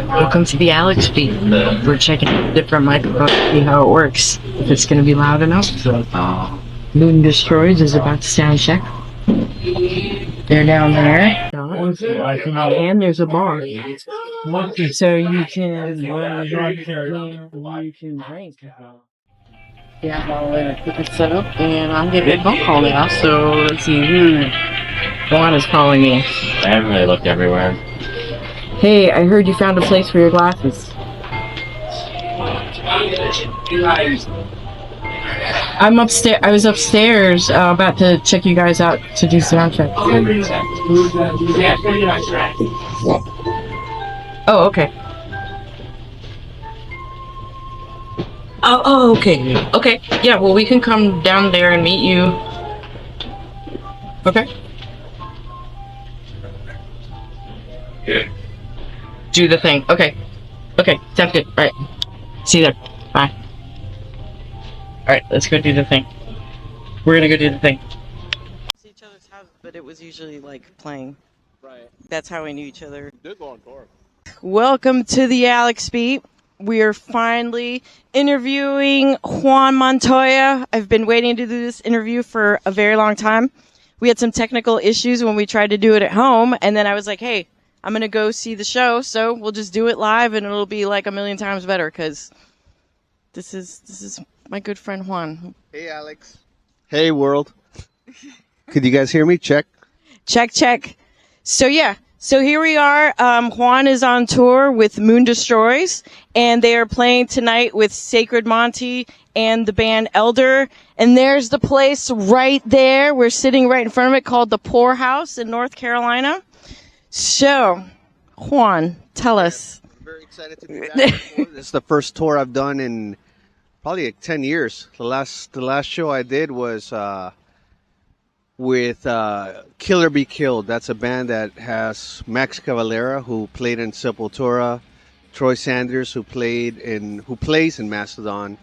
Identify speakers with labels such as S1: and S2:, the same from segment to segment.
S1: Welcome to the Alex feed. We're checking different microphones to see how it works. If it's going to be loud enough. Moon Destroys is about to sound check. They're down there. And there's a bar. So you can drink. Yeah, I'll put it set up, and I'm getting a phone call now, so let's see. Juan is calling me.
S2: I haven't really looked everywhere.
S1: Hey, I heard you found a place for your glasses. I'm upstairs. I was upstairs about to check you guys out to do sound check. Oh, okay. Oh, okay. Okay. Yeah, well, we can come down there and meet you. Okay.
S2: Yeah.
S1: Do the thing. Okay. Okay, sounds good. Alright. See you there. Bye. Alright, let's go do the thing. We're gonna go do the thing. See each other's houses, but it was usually like playing.
S3: Right.
S1: That's how we knew each other.
S3: We did go on tour.
S1: Welcome to the Alex Beat. We are finally interviewing Juan Montoya. I've been waiting to do this interview for a very long time. we had some technical issues when we tried to do it at home, and then I was like, hey, I'm gonna go see the show, so we'll just do it live, and it'll be like a million times better because this is my good friend Juan.
S3: Hey, Alex. Hey, world. Could you guys hear me? Check.
S1: Check. So yeah, so here we are. Juan is on tour with Moon Destroys, and they are playing tonight with Sacri Monti and the band Elder. And there's the place right there. We're sitting right in front of it, called the Poorhouse in North Carolina. So, Juan, tell us.
S3: I'm very excited to be back. This is the first tour I've done in probably like 10 years. The last show I did was with Killer Be Killed. That's a band that has Max Cavalera, who played in Sepultura, Troy Sanders, who plays in Mastodon,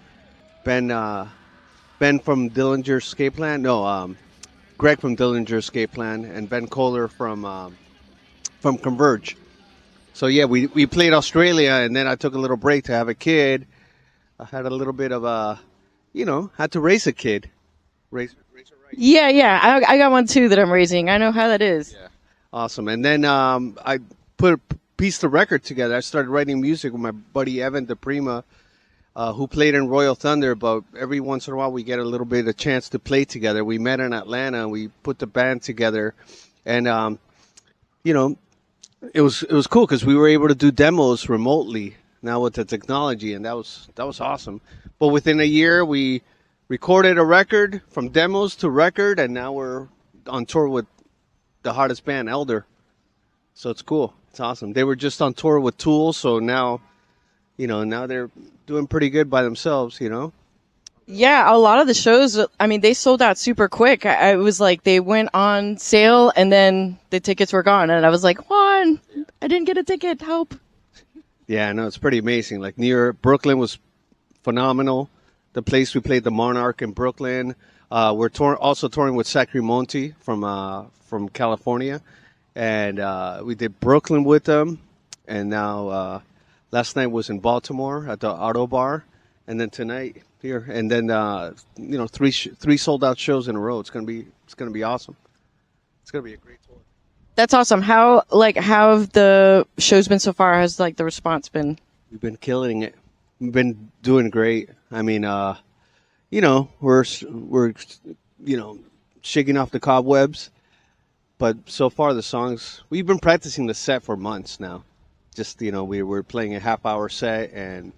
S3: Ben from Dillinger Escape Plan. No, Greg from Dillinger Escape Plan, and Ben Kohler from Converge. So yeah, we played Australia, and then I took a little break to have a kid. I had a little bit of had to raise a kid. Raise her right.
S1: Yeah. I got one too that I'm raising. I know how that is.
S3: Yeah. Awesome. And then I put a piece of record together. I started writing music with my buddy Evan DePrima, who played in Royal Thunder, but every once in a while we get a little bit of chance to play together. We met in Atlanta, and we put the band together, and it was cool because we were able to do demos remotely now with the technology, and that was awesome. But within a year, we recorded a record, from demos to record, and now we're on tour with the hottest band, Elder. So it's cool. It's awesome. They were just on tour with Tool, so now they're doing pretty good by themselves,
S1: Yeah, a lot of the shows, I mean, they sold out super quick. I was like, they went on sale, and then the tickets were gone. And I was like, Juan, I didn't get a ticket. Help.
S3: Yeah, no, it's pretty amazing. Like Brooklyn was phenomenal. The place we played, the Monarch in Brooklyn. We're also touring with Sacri Monti from California, and we did Brooklyn with them. And now last night was in Baltimore at the Auto Bar, and then tonight here, and then three sold out shows in a row. It's gonna be awesome. It's gonna be a great tour.
S1: That's awesome. How have the shows been so far? Has the response been?
S3: We've been killing it. We've been doing great. I mean, we're shaking off the cobwebs, but so far the songs, we've been practicing the set for months now. Just we were playing a half-hour set, and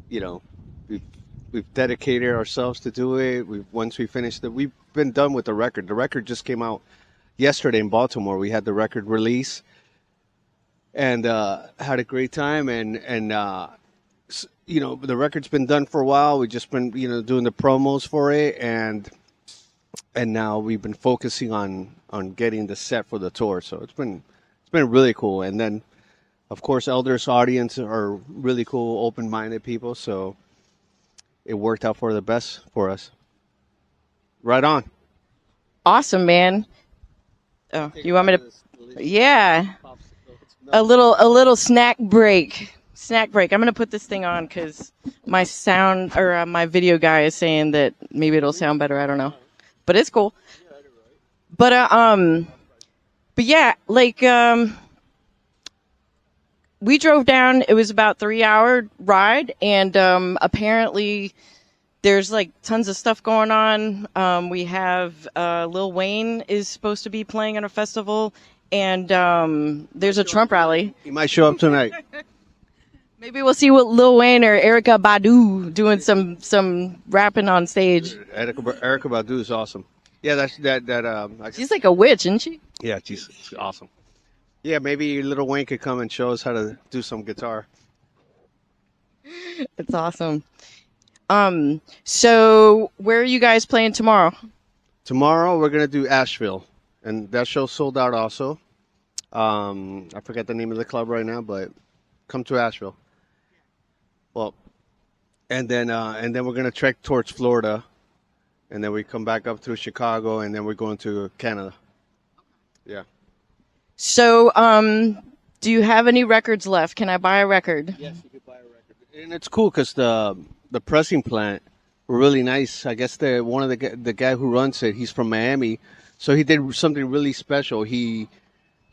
S3: we've dedicated ourselves to do it. Once we finished it, we've been done with the record. The record just came out yesterday in Baltimore. We had the record release, and had a great time. And the record's been done for a while. We've just been doing the promos for it, and now we've been focusing on getting the set for the tour. So it's been really cool. And then, of course, Elder's audience are really cool, open-minded people. So it worked out for the best for us. Right on.
S1: Awesome, man. Oh, you want me to? Yeah. A little snack break. I'm going to put this thing on because my sound or my video guy is saying that maybe it'll sound better. I don't know, but it's cool. But yeah, we drove down. It was about 3-hour ride, and apparently there's tons of stuff going on. We have Lil Wayne is supposed to be playing at a festival, and there's a Trump rally.
S3: He might show up tonight.
S1: Maybe we'll see what Lil Wayne or Erykah Badu doing some rapping on stage.
S3: Erykah Badu is awesome. Yeah,
S1: She's like a witch, isn't she?
S3: Yeah, she's awesome. Yeah, maybe Lil Wayne could come and show us how to do some guitar.
S1: It's awesome. So where are you guys playing tomorrow?
S3: Tomorrow we're gonna do Asheville, and that show sold out also. I forget the name of the club right now, but come to Asheville. Well, and then we're gonna trek towards Florida, and then we come back up through Chicago, and then we're going to Canada. Yeah.
S1: So, do you have any records left? Can I buy a record?
S3: Yes, you can buy a record, and it's cool because the pressing plant were really nice. I guess one of the guy who runs it, he's from Miami, So he did something really special. He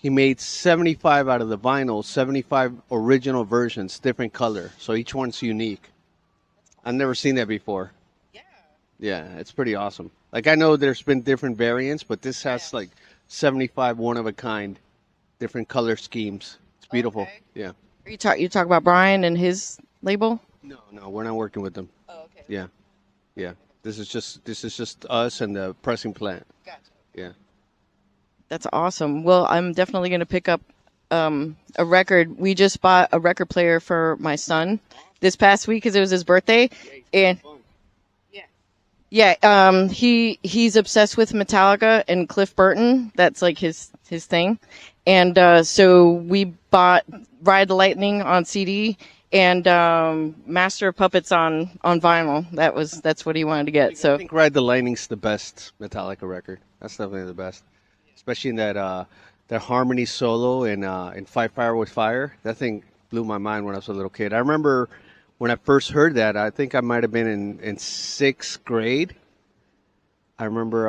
S3: made 75 out of the vinyl, 75 original versions, different color. So each one's unique. I've never seen that before. Yeah, it's pretty awesome. Like I know there's been different variants, but this has like 75 one of a kind, different color schemes. It's beautiful.
S1: Okay.
S3: Yeah.
S1: You talk about Brian and his label?
S3: No, we're not working with them.
S1: Oh, okay.
S3: Yeah. Yeah. This is just us and the pressing plant.
S1: Gotcha.
S3: Yeah.
S1: That's awesome. Well, I'm definitely going to pick up a record. We just bought a record player for my son this past week because it was his birthday, and yeah, he's obsessed with Metallica and Cliff Burton. That's like his thing, and so we bought Ride the Lightning on CD and Master of Puppets on vinyl. That's what he wanted to get. So
S3: I think Ride the Lightning's the best Metallica record. That's definitely the best, especially in that harmony solo in Fight Fire with Fire. That thing blew my mind when I was a little kid. I remember when I first heard that. I think I might have been in sixth grade. I remember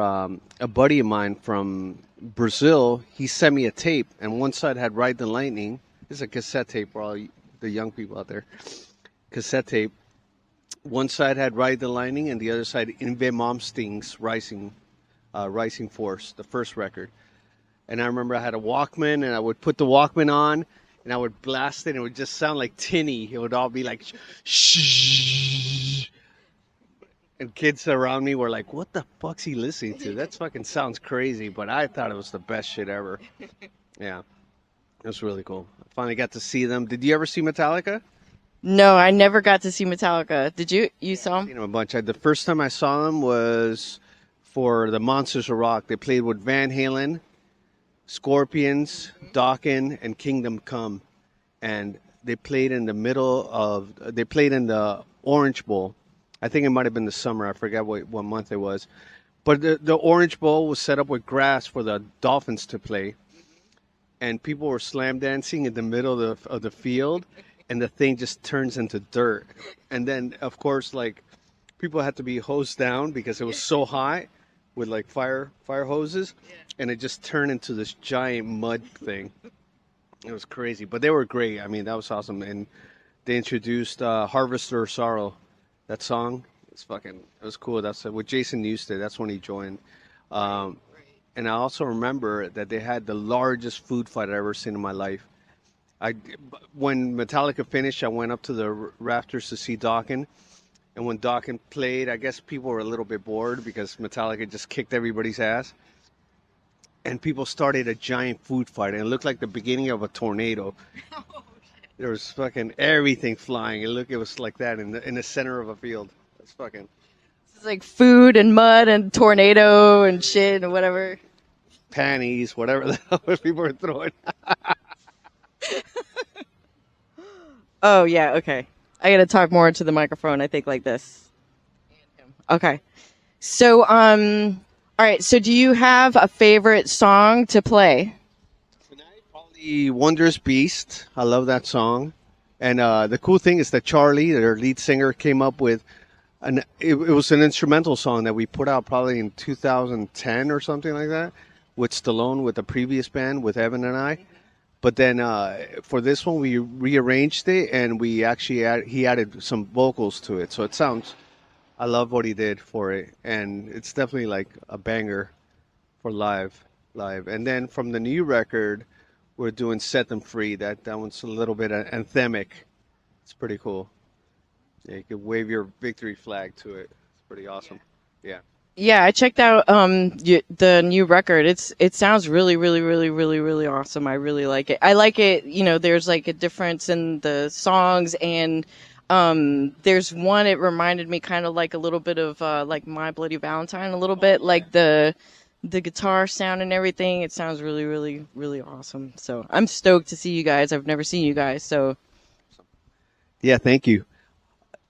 S3: a buddy of mine from Brazil. He sent me a tape, and one side had Ride the Lightning. This is a cassette tape for all the young people out there. Cassette tape. One side had Ride the Lightning, and the other side Inve Malmsteen's Rising Force, the first record. And I remember I had a Walkman, and I would put the Walkman on, and I would blast it, and it would just sound like tinny. It would all be like, shh. And kids around me were like, what the fuck's he listening to? That fucking sounds crazy, but I thought it was the best shit ever. Yeah, it was really cool. I finally got to see them. Did you ever see Metallica?
S1: no, I never got to see Metallica. Did you? You saw
S3: I've
S1: him?
S3: seen them a bunch. The first time I saw them was for the Monsters of Rock. They played with Van Halen, Scorpions, Dokken, and Kingdom Come, and they played in the They played in the Orange Bowl. I think it might have been the summer. I forget what month it was, but the Orange Bowl was set up with grass for the Dolphins to play, and people were slam dancing in the middle of the field, and the thing just turns into dirt, and then of course like people had to be hosed down because it was so high with like fire hoses, and it just turned into this giant mud thing. It was crazy, but they were great. I mean, that was awesome, and they introduced Harvester of Sorrow. That song, it was cool. That's with Jason Newsted. That's when he joined. And I also remember that they had the largest food fight I've ever seen in my life. When Metallica finished, I went up to the rafters to see Dokken. And when Dokken played, I guess people were a little bit bored because Metallica just kicked everybody's ass. And people started a giant food fight, and it looked like the beginning of a tornado. There was fucking everything flying. It was like that in the center of a field. It's fucking
S1: It's like food and mud and tornado and shit and whatever.
S3: panties, whatever the hell people were throwing.
S1: Oh yeah, okay. I gotta talk more into the microphone. I think like this. Okay. So all right. So do you have a favorite song to play?
S3: Probably Wondrous Beast. I love that song. And the cool thing is that Charlie, their lead singer, came up with it was an instrumental song that we put out probably in 2010 or something like that with Stallone, with the previous band, with Evan and I. But then for this one, we rearranged it, and he added some vocals to it. So I love what he did for it. And it's definitely like a banger for live. And then from the new record, we're doing Set Them Free. That one's a little bit anthemic. It's pretty cool. Yeah, you could wave your victory flag to it. It's pretty awesome. Yeah.
S1: Yeah, I checked out the new record. It sounds really, really, really, really, really awesome. I really like it. I like it. You know, there's like a difference in the songs, and there's one. It reminded me kind of like a little bit of like My Bloody Valentine, a little bit like the guitar sound and everything. It sounds really, really, really awesome. So I'm stoked to see you guys. I've never seen you guys, so
S3: Yeah, thank you.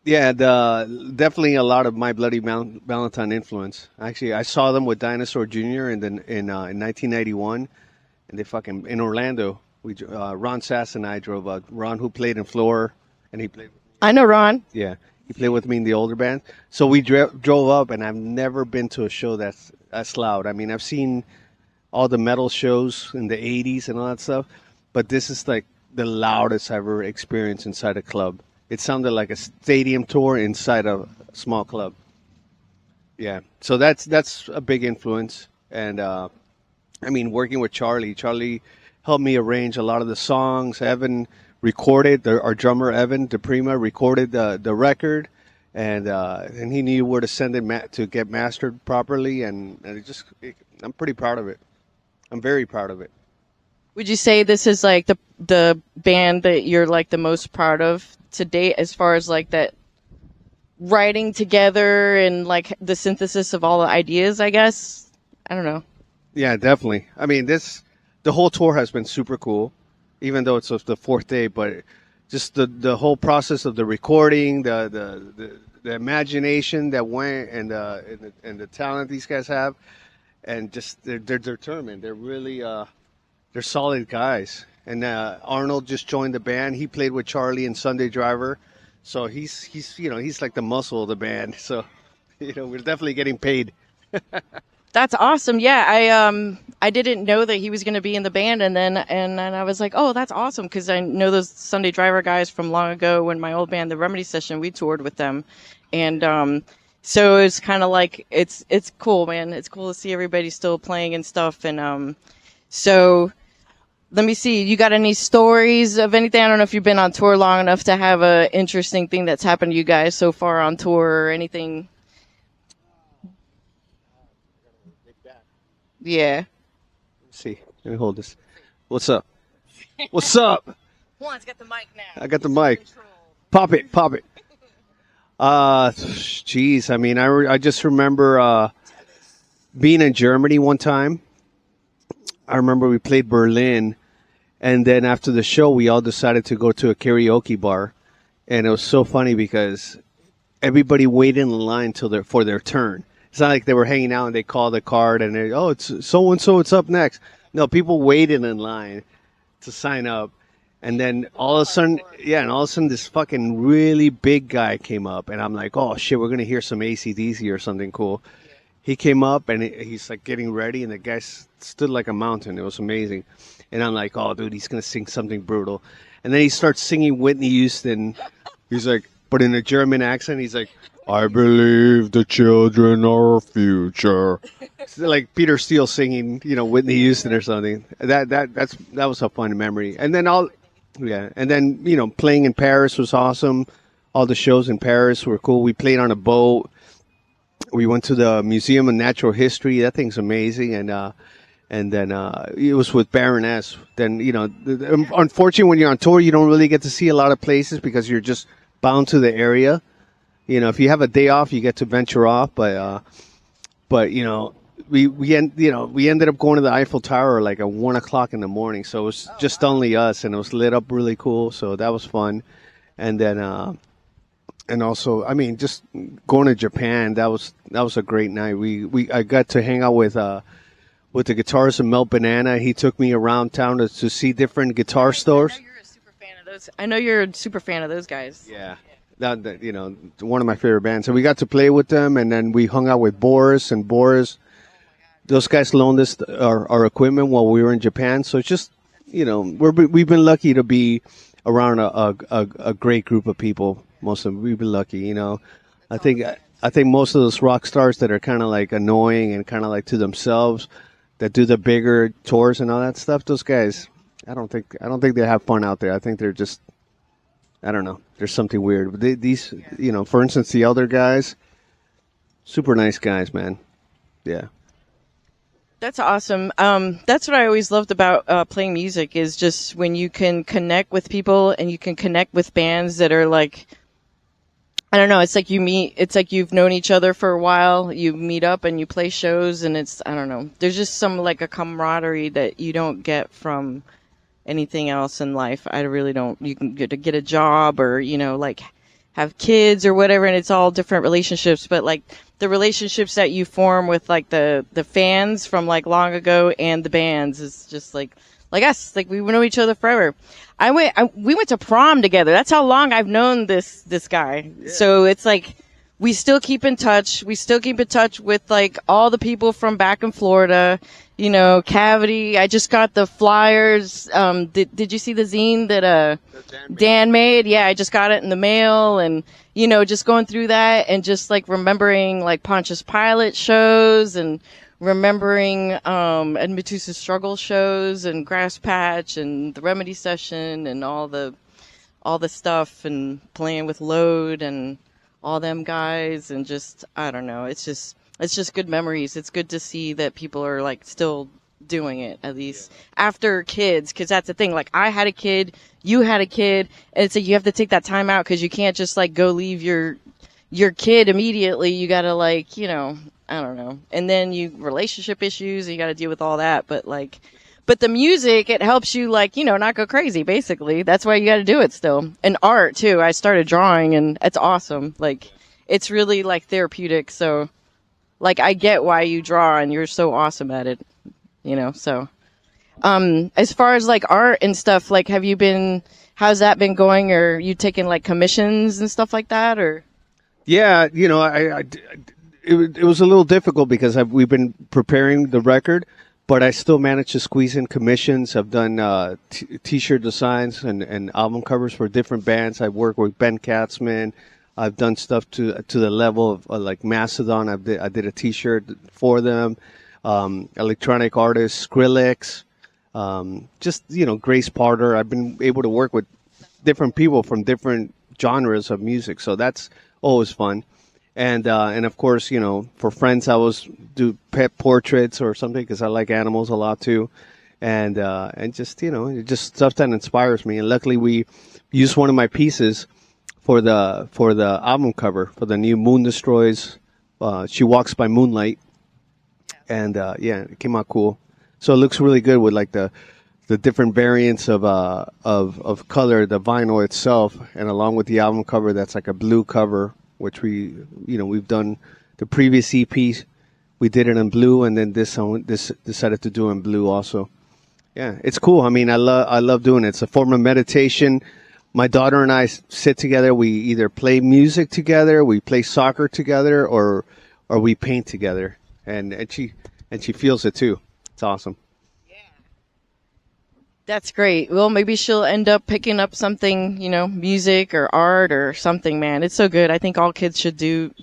S3: Yeah, definitely a lot of My Bloody Valentine influence. Actually, I saw them with Dinosaur Jr. in 1991, and they fucking in Orlando. Ron Sass and I drove out. Ron, who played in Floor, and he played.
S1: I know Ron.
S3: Yeah, He played with me in the older band. So we drove up, and I've never been to a show that's loud. I mean, I've seen all the metal shows in the 80s and all that stuff, but this is like the loudest I've ever experienced inside a club. It sounded like a stadium tour inside a small club. Yeah, so that's a big influence. And I mean, working with Charlie helped me arrange a lot of the songs. Evan recorded, our drummer Evan DePrima recorded the record, and he knew where to send it to get mastered properly. And I'm pretty proud of it. I'm very proud of it.
S4: Would you say this is like the band that you're like the most proud of to date, as far as like that writing together and like the synthesis of all the ideas? I guess I don't know.
S3: Yeah, definitely. I mean, the whole tour has been super cool, even though it's the fourth day. But just the whole process of the recording, the imagination that went, and the talent these guys have, and just they're determined. They're really they're solid guys. And Arnold just joined the band. He played with Charlie and Sunday Driver, so he's he's like the muscle of the band. So we're definitely getting paid.
S4: That's awesome. Yeah, I didn't know that he was going to be in the band, and then I was like, oh, that's awesome, because I know those Sunday Driver guys from long ago when my old band, the Remedy Session, we toured with them, and so it's kind of like it's cool, man. It's cool to see everybody still playing and stuff, and so let me see. You got any stories of anything? I don't know if you've been on tour long enough to have a interesting thing that's happened to you guys so far on tour or anything. Yeah.
S3: Let's see. Let me hold this. What's up? What's up?
S4: Juan's got the mic now.
S3: I got the mic. Pop it. Geez. I mean, I just remember being in Germany one time. I remember we played Berlin, and then after the show, we all decided to go to a karaoke bar, and it was so funny because everybody waited in line for their turn. It's not like they were hanging out and they called the card and it's so-and-so, it's up next. No, people waited in line to sign up. And then all of a sudden, this fucking really big guy came up. And I'm like, oh, shit, we're going to hear some AC/DC or something cool. He came up and he's like getting ready. And the guy stood like a mountain. It was amazing. And I'm like, oh, dude, he's going to sing something brutal. And then he starts singing Whitney Houston. He's like, but in a German accent, he's like, I believe the children are our future. It's like Peter Steele singing, Whitney Houston or something. That was a fun memory. And then playing in Paris was awesome. All the shows in Paris were cool. We played on a boat. We went to the Museum of Natural History. That thing's amazing. And then it was with Baroness. Then unfortunately, when you're on tour, you don't really get to see a lot of places because you're just bound to the area. If you have a day off, you get to venture off. But we ended up going to the Eiffel Tower like at 1 o'clock in the morning. So it was just only us, and it was lit up really cool. So that was fun. And then and also, I mean, just going to Japan, that was a great night. I got to hang out with the guitarist of Melt Banana. He took me around town to see different guitar stores.
S4: I know you're a super fan of those guys.
S3: Yeah. One of my favorite bands. So we got to play with them, and then we hung out with Boris. Those guys loaned us our equipment while we were in Japan. So it's just, we've been lucky to be around a great group of people. Most of them, we've been lucky. I think most of those rock stars that are kind of like annoying and kind of like to themselves, that do the bigger tours and all that stuff. Those guys, I don't think they have fun out there. I think they're just, I don't know. There's something weird. But these, for instance, the elder guys, super nice guys, man. Yeah.
S4: That's awesome. That's what I always loved about playing music, is just when you can connect with people and you can connect with bands that are like, I don't know, it's like it's like you've known each other for a while, you meet up and you play shows, and I don't know, there's just some like a camaraderie that you don't get from anything else in life. I really don't. You can get a job or, like have kids or whatever, and it's all different relationships, but like the relationships that you form with like the fans from like long ago and the bands is just like us, like we know each other forever. We went to prom together. That's how long I've known this guy. Yeah. So it's like we still keep in touch. We still keep in touch with like all the people from back in Florida. You know, Cavity. I just got the flyers. Did you see the zine that Dan made? Yeah, I just got it in the mail, and you know, just going through that and just like remembering like Pontious Pilot shows and remembering and Matus Struggle shows and Grass Patch and the Remedy session and all the stuff and playing with Load and all them guys, and just I don't know. It's just good memories. It's good to see that people are like still doing it, at least after kids, because that's the thing. Like I had a kid, you had a kid, and so you have to take that time out because you can't just like go leave your kid immediately. You got to like, you know, I don't know. And then relationship issues, you got to deal with all that. But the music, it helps you like, you know, not go crazy, basically. That's why you got to do it still. And art too. I started drawing and it's awesome. Like it's really like therapeutic. So like I get why you draw and you're so awesome at it, you know? So, as far as like art and stuff, like how's that been going? Or you taking like commissions and stuff like that or?
S3: Yeah, you know, it was a little difficult because we've been preparing the record, but I still managed to squeeze in commissions. I've done T-shirt designs and album covers for different bands. I've worked with Ben Katzman. I've done stuff to the level of like Mastodon. I did a T-shirt for them. Electronic artists, Skrillex, just you know, Grace Parter. I've been able to work with different people from different genres of music, so that's always fun. And of course, you know, for friends, I was do pet portraits or something because I like animals a lot too, and just you know, just stuff that inspires me. And luckily, we used one of my pieces for the album cover for the new Moon Destroys. She Walks by Moonlight, and yeah, it came out cool. So it looks really good with like the different variants of color, the vinyl itself, and along with the album cover, that's like a blue cover. Which we've done the previous EP, we did it in blue, and then this decided to do it in blue also. Yeah, it's cool. I mean, I love doing it. It's a form of meditation. My daughter and I sit together. We either play music together, we play soccer together, or we paint together, and she feels it too. It's awesome.
S4: That's great. Well, maybe she'll end up picking up something, you know, music or art or something, man. It's so good. I think all kids should do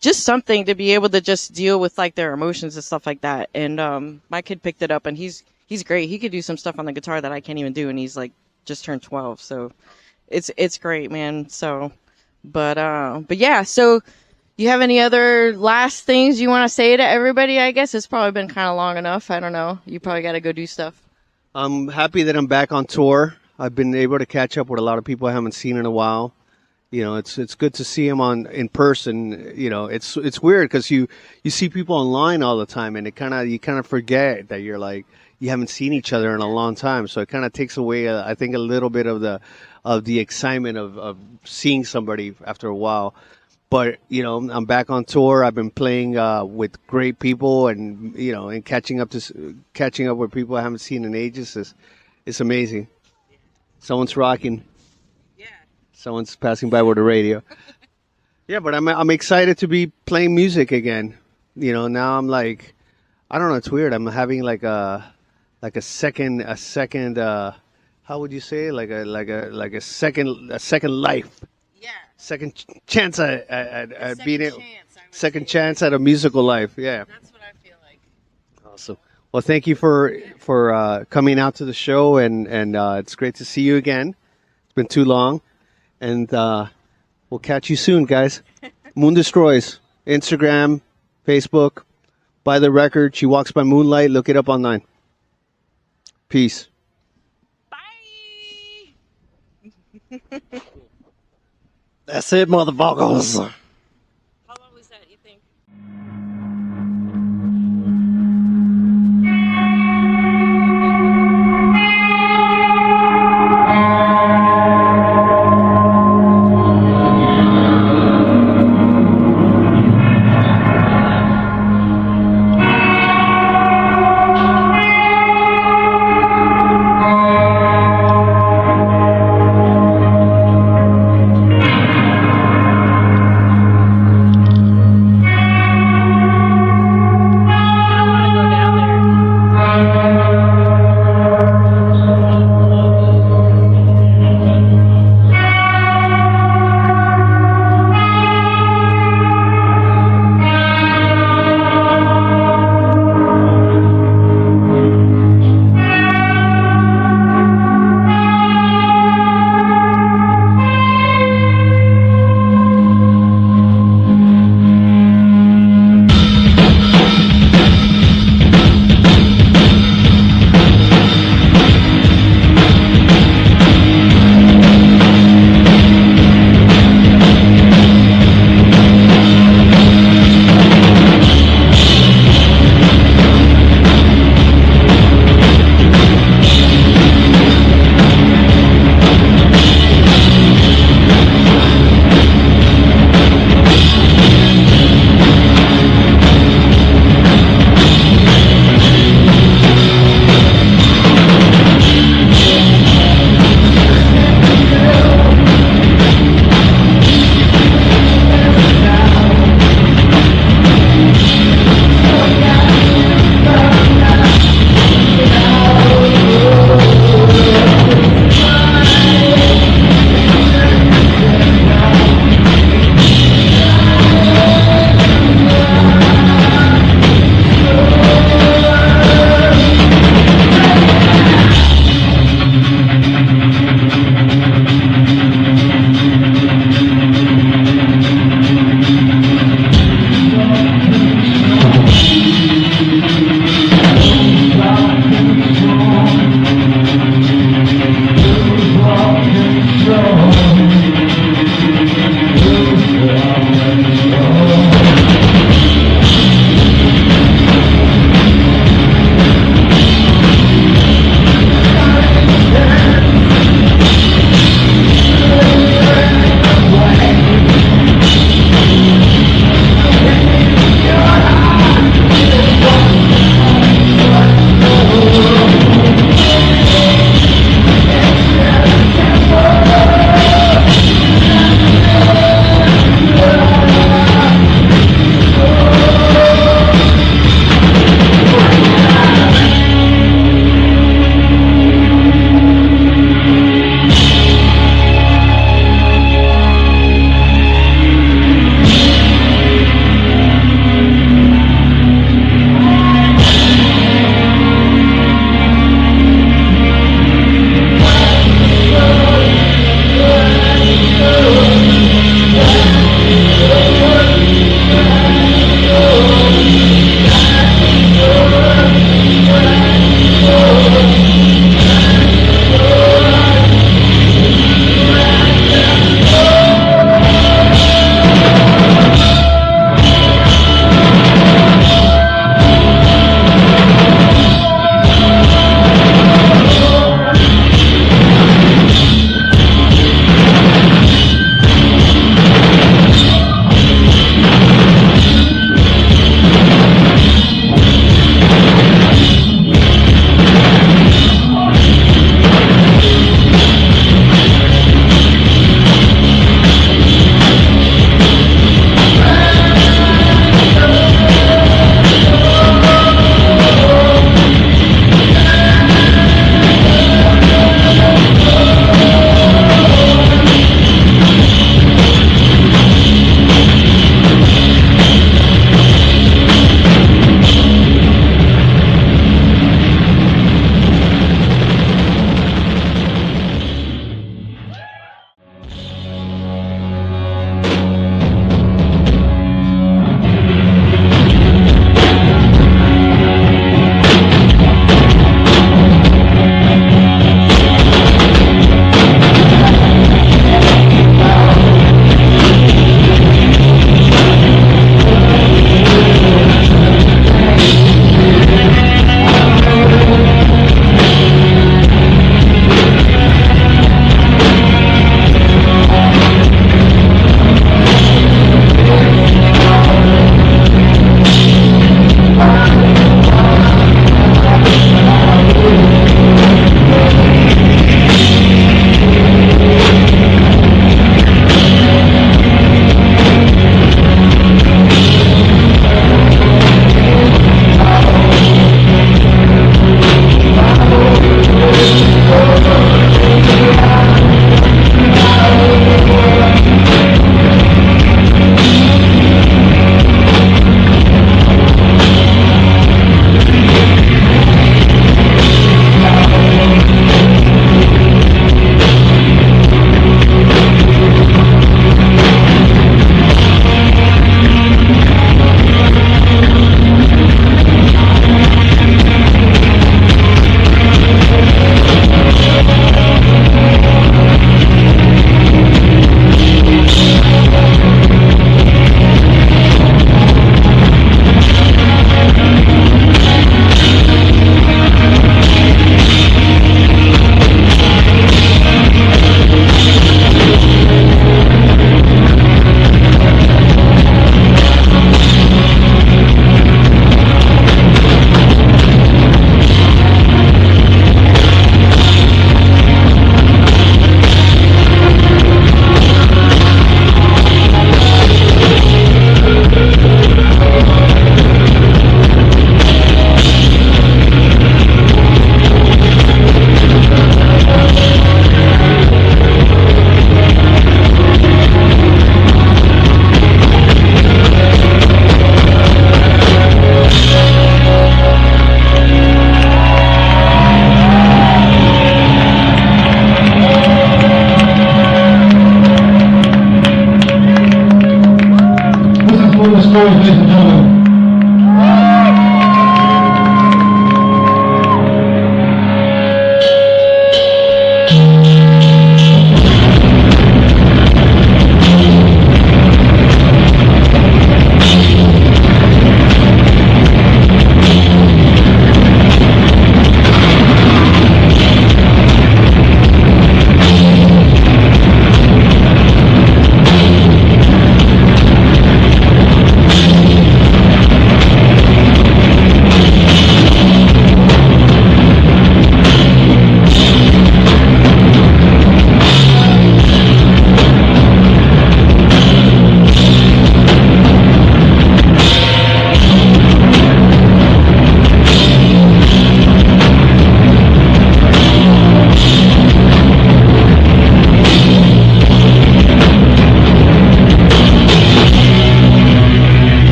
S4: just something to be able to just deal with like their emotions and stuff like that. And my kid picked it up and he's great. He could do some stuff on the guitar that I can't even do, and he's like just turned 12. So it's great, man. So but yeah, so you have any other last things you want to say to everybody? I guess it's probably been kind of long enough. I don't know. You probably got to go do stuff.
S3: I'm happy that I'm back on tour. I've been able to catch up with a lot of people I haven't seen in a while. You know, it's good to see them in person. You know, it's weird because you see people online all the time, and you kind of forget that you're like you haven't seen each other in a long time. So it kind of takes away, I think, a little bit of the excitement of seeing somebody after a while. But you know, I'm back on tour. I've been playing with great people, and you know, and catching up with people I haven't seen in ages is amazing. Someone's rocking. Yeah. Someone's passing by with the radio. Yeah, but I'm excited to be playing music again. You know, now I'm like, I don't know, it's weird. I'm having like a second how would you say, like a second life. Second chance at being it. Second chance at a musical life. Yeah.
S4: That's what I feel like.
S3: Awesome. Well, thank you for coming out to the show, and it's great to see you again. It's been too long, and we'll catch you soon, guys. Moon Destroys, Instagram, Facebook. Buy the record. She Walks by Moonlight. Look it up online. Peace.
S4: Bye.
S3: That's it, motherfuckers.
S4: How long was that, you think?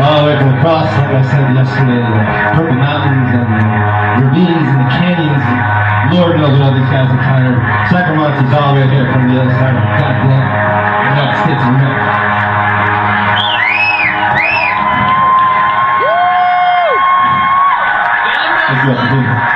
S5: all the way from across, like I said yesterday, the purple mountains and the ravines and the canyons. Lord knows what all these guys are tired. Sacri Monti's all the way here from the other side of the goddamn United States of America. Let's go, dude.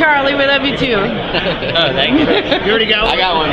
S4: Charlie. We love you too.
S2: Oh, thank you.
S6: You already got one?
S2: I got one.